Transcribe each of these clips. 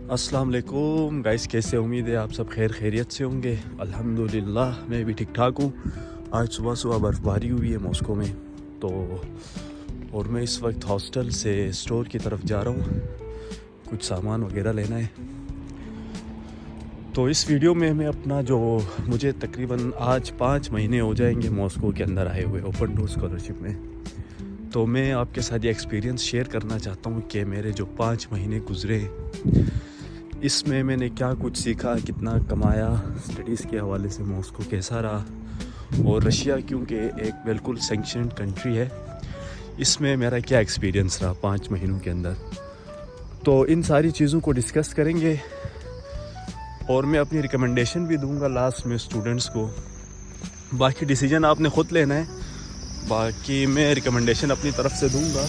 अस्सलाम वालेकुम गाइस, कैसे उम्मीद है आप सब खैरियत से होंगे। अल्हम्दुलिल्लाह मैं भी ठीक ठाक हूँ। आज सुबह सुबह बर्फ़बारी हुई है मॉस्को में तो और मैं इस वक्त हॉस्टल से स्टोर की तरफ जा रहा हूँ, कुछ सामान वगैरह लेना है। तो इस वीडियो में मैं अपना जो मुझे तकरीबन आज 5 महीने हो जाएंगे मॉस्को के अंदर आए हुए ओपन डोर स्कॉलरशिप में, तो मैं आपके साथ ये एक्सपीरियंस शेयर करना चाहता हूँ कि मेरे जो 5 महीने गुज़रे इसमें मैंने क्या कुछ सीखा, कितना कमाया, स्टडीज़ के हवाले से मॉस्को कैसा रहा, और रशिया क्योंकि एक बिल्कुल सैंक्शनड कंट्री है, इसमें मेरा क्या एक्सपीरियंस रहा 5 महीनों के अंदर। तो इन सारी चीज़ों को डिस्कस करेंगे और मैं अपनी रिकमेंडेशन भी दूंगा लास्ट में स्टूडेंट्स को। बाकी डिसीजन आपने ख़ुद लेना है, बाकी मैं रिकमेंडेशन अपनी तरफ से दूंगा।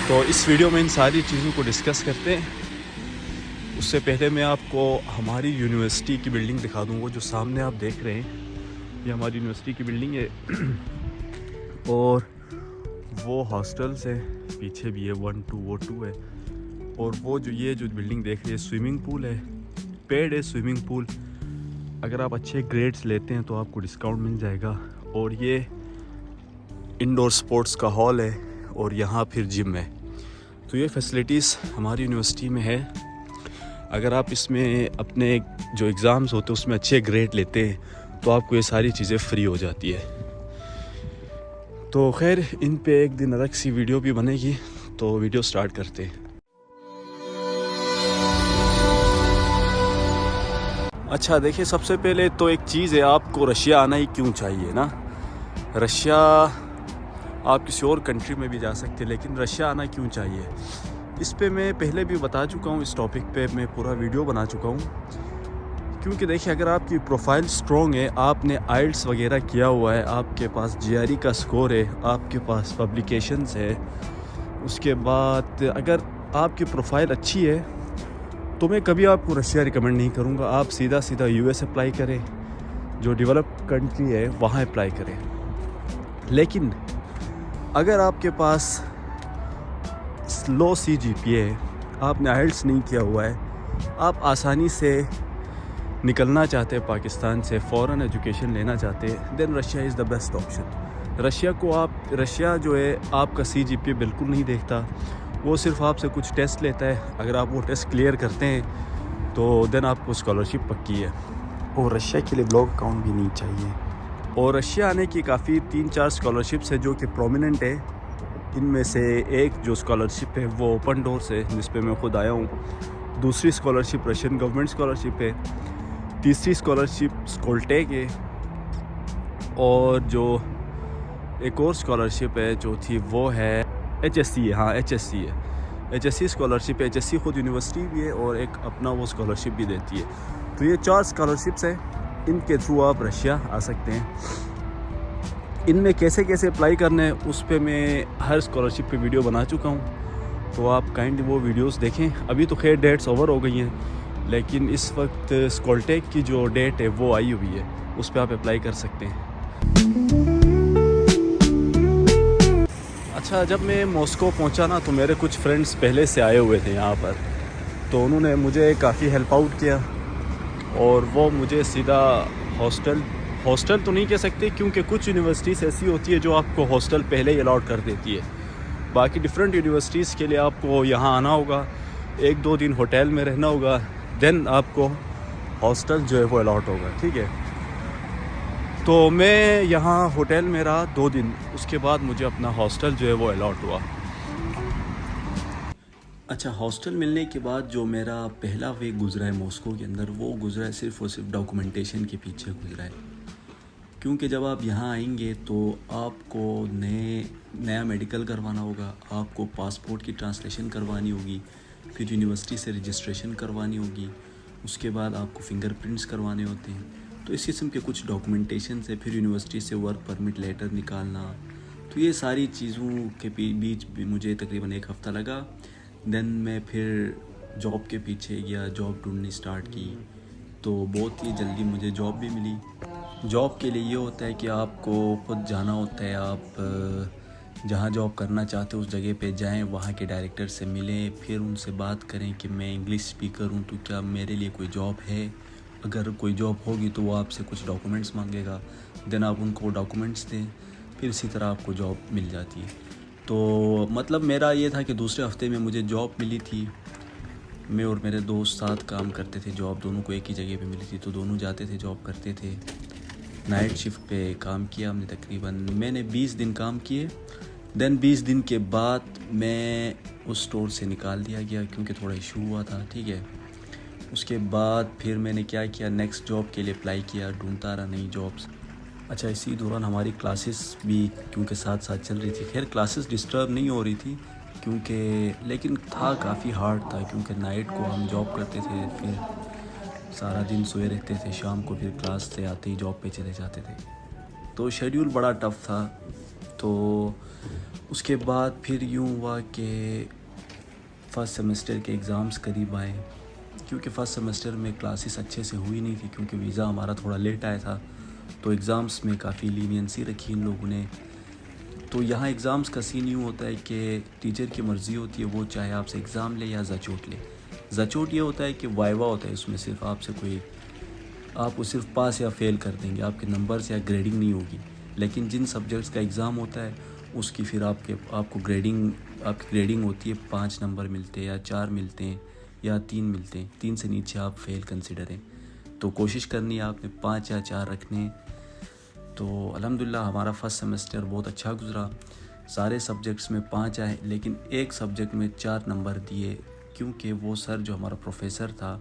तो इस वीडियो में इन सारी चीज़ों को डिस्कस करते हैं। उससे पहले मैं आपको हमारी यूनिवर्सिटी की बिल्डिंग दिखा दूँगा। जो सामने आप देख रहे हैं ये हमारी यूनिवर्सिटी की बिल्डिंग है और वो हॉस्टल्स है, पीछे भी है 1 2 वो 2 है। और वो जो ये जो बिल्डिंग देख रही है स्विमिंग पूल है, पेड है स्विमिंग पूल। अगर आप अच्छे ग्रेड्स लेते हैं तो आपको डिस्काउंट मिल जाएगा। और ये इंडोर स्पोर्ट्स का हॉल है और यहाँ फिर जिम है। तो ये फैसिलिटीज़ हमारी यूनिवर्सिटी में है। अगर आप इसमें अपने जो एग्ज़ाम्स होते हैं उसमें अच्छे ग्रेड लेते हैं तो आपको ये सारी चीज़ें फ्री हो जाती है। तो खैर इन पे एक दिन अलग सी वीडियो भी बनेगी, तो वीडियो स्टार्ट करते हैं। अच्छा देखिए, सबसे पहले तो एक चीज़ है, आपको रशिया आना ही क्यों चाहिए ना। रशिया आप किसी और कंट्री में भी जा सकते हैं, लेकिन रशिया आना क्यों चाहिए इस पे मैं पहले भी बता चुका हूँ। इस टॉपिक पे मैं पूरा वीडियो बना चुका हूँ। क्योंकि देखिए, अगर आपकी प्रोफाइल स्ट्रॉन्ग है, आपने आइल्स वगैरह किया हुआ है, आपके पास जीआरई का स्कोर है, आपके पास पब्लिकेशंस है, उसके बाद अगर आपकी प्रोफाइल अच्छी है तो मैं कभी आपको रशिया रिकमेंड नहीं करूँगा। आप सीधा यूएस अप्लाई करें, जो डेवलप्ड कंट्री है वहाँ अप्लाई करें। लेकिन अगर आपके पास लो CGPA है, आपने आइल्स नहीं किया हुआ है, आप आसानी से निकलना चाहते हैं पाकिस्तान से, फ़ॉरेन एजुकेशन लेना चाहते हैं, then Russia is the best option. Russia जो है आपका CGPA बिल्कुल नहीं देखता, वो सिर्फ आपसे कुछ टेस्ट लेता है। अगर आप वो टेस्ट क्लियर करते हैं तो देन आपको स्कॉलरशिप पक्की है। और रशिया के लिए ब्लॉग अकाउंट भी नहीं चाहिए। और रशिया आने की काफ़ी 3-4 स्कॉलरशिप्स है जो कि प्रोमिनेंट है। इनमें से एक जो स्कॉलरशिप है वो ओपन डोर्स है, जिस पे मैं ख़ुद आया हूँ। दूसरी स्कॉलरशिप रशियन गवर्नमेंट स्कॉलरशिप है। तीसरी स्कॉलरशिप स्कोलटेक है। और जो एक और स्कॉलरशिप है जो थी वो है HSC है। हाँ, HSC है, HSC स्कॉलरशिप है। HSC ख़ुद यूनिवर्सिटी भी है और एक अपना वो स्कॉलरशिप भी देती है। तो ये 4 स्कॉलरशिप्स हैं, इनके थ्रू आप रशिया आ सकते हैं। इनमें कैसे अप्लाई करना है उस पे मैं हर स्कॉलरशिप पे वीडियो बना चुका हूँ, तो आप काइंडली वो वीडियोस देखें। अभी तो खैर डेट्स ओवर हो गई हैं, लेकिन इस वक्त स्कोलटेक की जो डेट है वो आई हुई है, उस पे आप अप्लाई कर सकते हैं। अच्छा, जब मैं मॉस्को पहुँचा ना तो मेरे कुछ फ्रेंड्स पहले से आए हुए थे यहाँ पर, तो उन्होंने मुझे काफ़ी हेल्प आउट किया और वो मुझे सीधा हॉस्टल तो नहीं कह सकते, क्योंकि कुछ यूनिवर्सिटीज़ ऐसी होती है जो आपको हॉस्टल पहले ही अलाउट कर देती है। बाकी डिफरेंट यूनिवर्सिटीज़ के लिए आपको यहाँ आना होगा, 1-2 दिन होटल में रहना होगा, देन आपको हॉस्टल जो है वो अलाउट होगा। ठीक है, तो मैं यहाँ होटल में रहा 2 दिन, उसके बाद मुझे अपना हॉस्टल जो है वो अलाउट हुआ। अच्छा, हॉस्टल मिलने के बाद जो मेरा पहला वीक गुजरा है मॉस्को के अंदर, वो गुजरा है सिर्फ और सिर्फ डॉक्यूमेंटेशन के पीछे गुजरा है। क्योंकि जब आप यहाँ आएंगे तो आपको नया मेडिकल करवाना होगा, आपको पासपोर्ट की ट्रांसलेशन करवानी होगी, फिर यूनिवर्सिटी से रजिस्ट्रेशन करवानी होगी, उसके बाद आपको फिंगरप्रिंट्स करवाने होते हैं। तो इस किस्म के कुछ डॉक्यूमेंटेशन से फिर यूनिवर्सिटी से वर्क परमिट लेटर निकालना, तो ये सारी चीज़ों के बीच भी मुझे तकरीबन 1 हफ़्ता लगा। देन मैं फिर जॉब के पीछे गया, जॉब ढूंढनी स्टार्ट की, तो बहुत ही जल्दी मुझे जॉब भी मिली। जॉब के लिए ये होता है कि आपको खुद जाना होता है, आप जहाँ जॉब करना चाहते हो उस जगह पे जाएं, वहाँ के डायरेक्टर से मिलें, फिर उनसे बात करें कि मैं इंग्लिश स्पीकर हूँ तो क्या मेरे लिए कोई जॉब है। अगर कोई जॉब होगी तो वो आपसे कुछ डॉक्यूमेंट्स मांगेगा, देन आप उनको डॉक्यूमेंट्स दें, फिर इसी तरह आपको जॉब मिल जाती है। तो मतलब मेरा ये था कि दूसरे हफ्ते में मुझे जॉब मिली थी। मैं और मेरे दोस्त साथ काम करते थे, जॉब दोनों को एक ही जगह पे मिली थी तो दोनों जाते थे, जॉब करते थे। नाइट शिफ्ट पे काम किया हमने, तकरीबन मैंने 20 दिन काम किए। देन 20 दिन के बाद मैं उस स्टोर से निकाल दिया गया क्योंकि थोड़ा इशू हुआ था, ठीक है। उसके बाद फिर मैंने क्या किया, नेक्स्ट जॉब के लिए अप्लाई किया, ढूंढता रहा नई जॉब्स। अच्छा, इसी दौरान हमारी क्लासेस भी क्योंकि साथ साथ चल रही थी। खैर क्लासेस डिस्टर्ब नहीं हो रही थी क्योंकि, लेकिन था काफ़ी हार्ड था क्योंकि नाइट को हम जॉब करते थे, फिर सारा दिन सोए रहते थे, शाम को फिर क्लास से आते ही जॉब पे चले जाते थे, तो शेड्यूल बड़ा टफ़ था। तो उसके बाद फिर यूँ हुआ कि फ़र्स्ट सेमेस्टर के एग्ज़ाम्स करीब आए, क्योंकि फ़र्स्ट सेमेस्टर में क्लासेस अच्छे से हुई नहीं थी क्योंकि वीज़ा हमारा थोड़ा लेट आया था, तो एग्ज़ाम्स में काफ़ी लीनियंसी रखी इन लोगों ने। तो यहाँ एग्ज़ाम्स का सीन यूँ होता है कि टीचर की मर्ज़ी होती है, वो चाहे आपसे एग्ज़ाम ले या ज़चोट ले। ज़चोट ये होता है कि वाइवा होता है, उसमें सिर्फ आपसे कोई, आपको सिर्फ पास या फेल कर देंगे, आपके नंबर्स या ग्रेडिंग नहीं होगी। लेकिन जिन सब्जेक्ट्स का एग्ज़ाम होता है उसकी फिर आपकी ग्रेडिंग होती है, 5 नंबर मिलते हैं या 4 मिलते हैं या 3 मिलते हैं, 3 से नीचे आप फेल कंसिडर हैं। तो कोशिश करनी है आपने 5 या 4 रखने। तो अल्हम्दुलिल्लाह हमारा फ़र्स्ट सेमेस्टर बहुत अच्छा गुज़रा, सारे सब्जेक्ट्स में 5 आए, लेकिन एक सब्जेक्ट में 4 नंबर दिए क्योंकि वो सर जो हमारा प्रोफेसर था,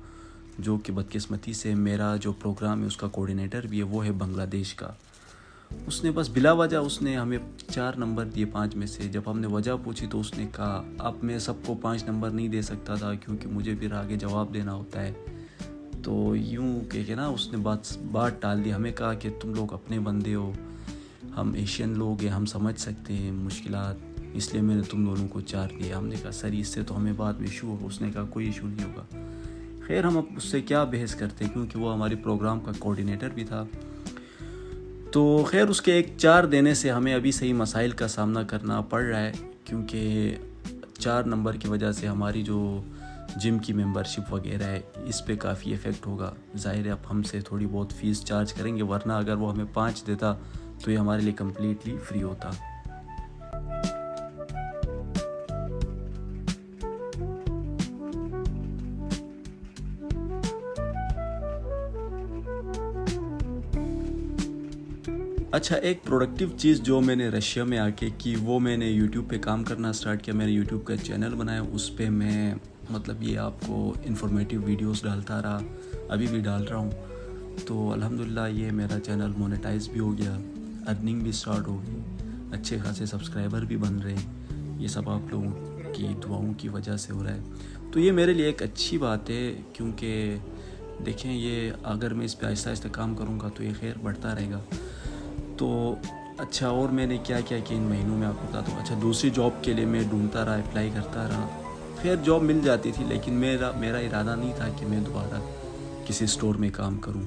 जो कि बदकिस्मती से मेरा जो प्रोग्राम है उसका कोऑर्डिनेटर भी है, वो है बांग्लादेश का। उसने बस बिला वजह उसने हमें 4 नंबर दिए 5 में से। जब हमने वजह पूछी तो उसने कहा अब मैं सबको 5 नंबर नहीं दे सकता था क्योंकि मुझे फिर आगे जवाब देना होता है। तो यूँ कह के ना उसने बात टाल दी। हमें कहा कि तुम लोग अपने बंदे हो, हम एशियन लोग हैं, हम समझ सकते हैं मुश्किलात, इसलिए मैंने तुम दोनों को 4 दिया। हमने कहा सर इससे तो हमें बाद में इशू होगा। उसने कहा कोई इशू नहीं होगा। खैर हम अब उससे क्या बहस करते क्योंकि वो हमारी प्रोग्राम का कोऑर्डिनेटर भी था। तो खैर उसके एक 4 देने से हमें अभी सही मसाइल का सामना करना पड़ रहा है क्योंकि 4 नंबर की वजह से हमारी जो जिम की मेंबरशिप वगैरह है इस पे काफ़ी इफ़ेक्ट होगा। ज़ाहिर है अब हमसे थोड़ी बहुत फ़ीस चार्ज करेंगे, वरना अगर वो हमें 5 देता तो ये हमारे लिए कम्प्लीटली फ्री होता। अच्छा, एक प्रोडक्टिव चीज़ जो मैंने रशिया में आके की, वो मैंने यूट्यूब पे काम करना स्टार्ट किया। मैंने यूट्यूब का चैनल बनाया, उस पे मैं मतलब ये आपको इन्फॉर्मेटिव वीडियोस डालता रहा, अभी भी डाल रहा हूँ। तो अल्हम्दुलिल्लाह ये मेरा चैनल मोनेटाइज भी हो गया, अर्निंग भी स्टार्ट हो गई, अच्छे खासे सब्सक्राइबर भी बन रहे हैं। ये सब आप लोगों की दुआओं की वजह से हो रहा है। तो ये मेरे लिए एक अच्छी बात है क्योंकि देखें, ये अगर मैं इस पर आहिस्ता आहिस्ता काम करूँगा तो ये खैर बढ़ता रहेगा। तो अच्छा, और मैंने क्या किया कि इन महीनों में आपको बताता हूँ। अच्छा, दूसरी जॉब के लिए मैं ढूंढता रहा, अप्लाई करता रहा, फिर जॉब मिल जाती थी, लेकिन मेरा इरादा नहीं था कि मैं दोबारा किसी स्टोर में काम करूँ।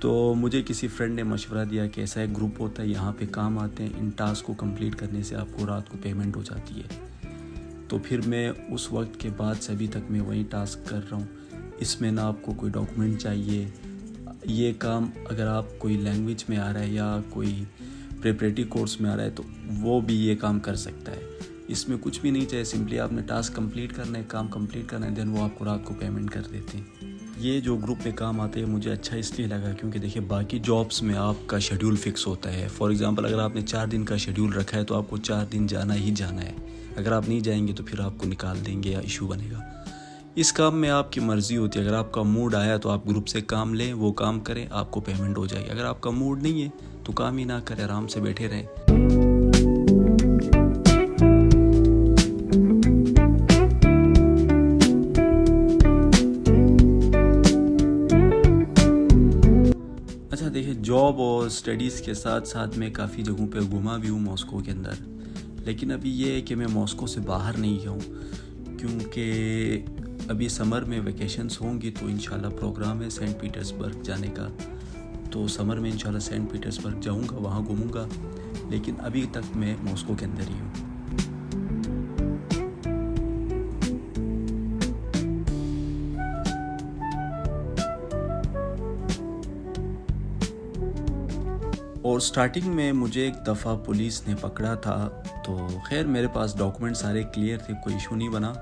तो मुझे किसी फ्रेंड ने मशवरा दिया कि ऐसा एक ग्रुप होता है, यहाँ पे काम आते हैं, इन टास्क को कंप्लीट करने से आपको रात को पेमेंट हो जाती है। तो फिर मैं उस वक्त के बाद से अभी तक मैं वही टास्क कर रहा हूँ। इसमें ना आपको कोई डॉक्यूमेंट चाहिए, ये काम अगर आप कोई लैंग्वेज में आ रहा है या कोई प्रिपरेटरी कोर्स में आ रहा है तो वो भी ये काम कर सकता है। इसमें कुछ भी नहीं चाहिए, सिंपली आपने टास्क कंप्लीट करना है, काम कंप्लीट करना है, देन वो आपको रात को पेमेंट कर देते हैं। ये जो ग्रुप में काम आते हैं मुझे अच्छा इसलिए लगा क्योंकि देखिए बाकी जॉब्स में आपका शेड्यूल फिक्स होता है। फॉर एग्ज़ाम्पल अगर आपने 4 दिन का शेड्यूल रखा है तो आपको 4 दिन जाना ही जाना है। अगर आप नहीं जाएंगे तो फिर आपको निकाल देंगे या इशू बनेगा। इस काम में आपकी मर्ज़ी होती है, अगर आपका मूड आया तो आप ग्रुप से काम लें, वो काम करें, आपको पेमेंट हो जाएगी। अगर आपका मूड नहीं है तो काम ही ना करें, आराम से बैठे रहें। अच्छा देखिए, जॉब और स्टडीज़ के साथ साथ मैं काफ़ी जगहों पे घूमा भी हूँ मॉस्को के अंदर, लेकिन अभी ये है कि मैं मॉस्को से बाहर नहीं गया हूँ क्योंकि अभी समर में वैकेशंस होंगी तो इंशाल्लाह प्रोग्राम है सेंट पीटर्सबर्ग जाने का। तो समर में इंशाल्लाह सेंट पीटर्सबर्ग जाऊंगा, वहाँ घूमूंगा। लेकिन अभी तक मैं मॉस्को के अंदर ही हूँ। और स्टार्टिंग में मुझे एक दफ़ा पुलिस ने पकड़ा था, तो खैर मेरे पास डॉक्यूमेंट सारे क्लियर थे, कोई इशू नहीं बना,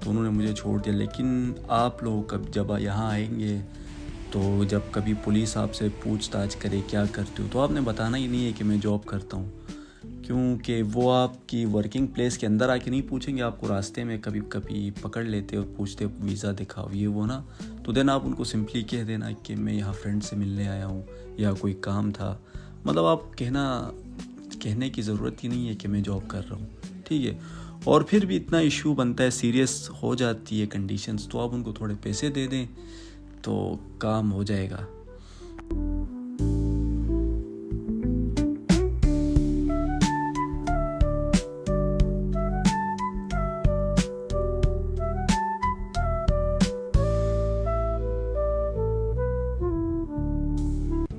तो उन्होंने मुझे छोड़ दिया। लेकिन आप लोग कब जब यहाँ आएंगे तो जब कभी पुलिस आपसे पूछताछ करे क्या करते हो, तो आपने बताना ही नहीं है कि मैं जॉब करता हूँ, क्योंकि वो आपकी वर्किंग प्लेस के अंदर आके नहीं पूछेंगे, आपको रास्ते में कभी कभी पकड़ लेते और पूछते वीज़ा दिखाओ ये वो ना, तो देन आप उनको सिंपली कह देना कि मैं यहाँ फ्रेंड से मिलने आया हूँ या कोई काम था। मतलब आप कहने की ज़रूरत ही नहीं है कि मैं जॉब कर रहा हूँ, ठीक है। और फिर भी इतना इशू बनता है, सीरियस हो जाती है कंडीशंस, तो आप उनको थोड़े पैसे दे दें तो काम हो जाएगा।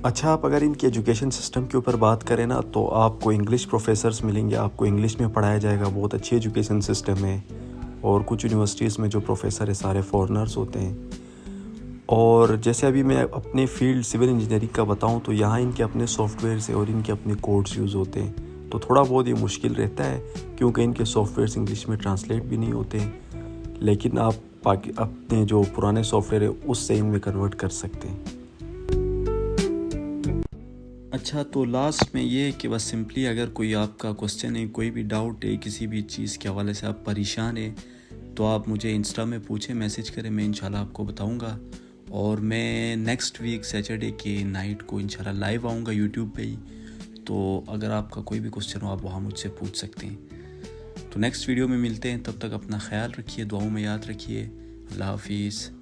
अच्छा, आप अगर इनके एजुकेशन सिस्टम के ऊपर बात करें ना, तो आपको इंग्लिश प्रोफेसर्स मिलेंगे, आपको इंग्लिश में पढ़ाया जाएगा, बहुत अच्छी एजुकेशन सिस्टम है। और कुछ यूनिवर्सिटीज़ में जो प्रोफेसर है सारे फॉरेनर्स होते हैं। और जैसे अभी मैं अपने फील्ड सिविल इंजीनियरिंग का बताऊं, तो यहाँ इनके अपने सॉफ्टवेयर से और इनके अपने कोड्स यूज़ होते हैं, तो थोड़ा बहुत ये मुश्किल रहता है क्योंकि इनके सॉफ्टवेयर्स इंग्लिश में ट्रांसलेट भी नहीं होते, लेकिन आप अपने जो पुराने सॉफ्टवेयर है उससे इनमें कन्वर्ट कर सकते हैं। अच्छा, तो लास्ट में ये है कि बस सिंपली अगर कोई आपका क्वेश्चन है, कोई भी डाउट है, किसी भी चीज़ के हवाले से आप परेशान हैं, तो आप मुझे इंस्टा में पूछें, मैसेज करें, मैं इंशाल्लाह आपको बताऊंगा। और मैं नेक्स्ट वीक सैटरडे के नाइट को इंशाल्लाह लाइव आऊँगा यूट्यूब पे ही, तो अगर आपका कोई भी क्वेश्चन हो आप वहाँ मुझसे पूछ सकते हैं। तो नेक्स्ट वीडियो में मिलते हैं, तब तक अपना ख्याल रखिए, दुआओं में याद रखिए। अल्लाह हाफिज़।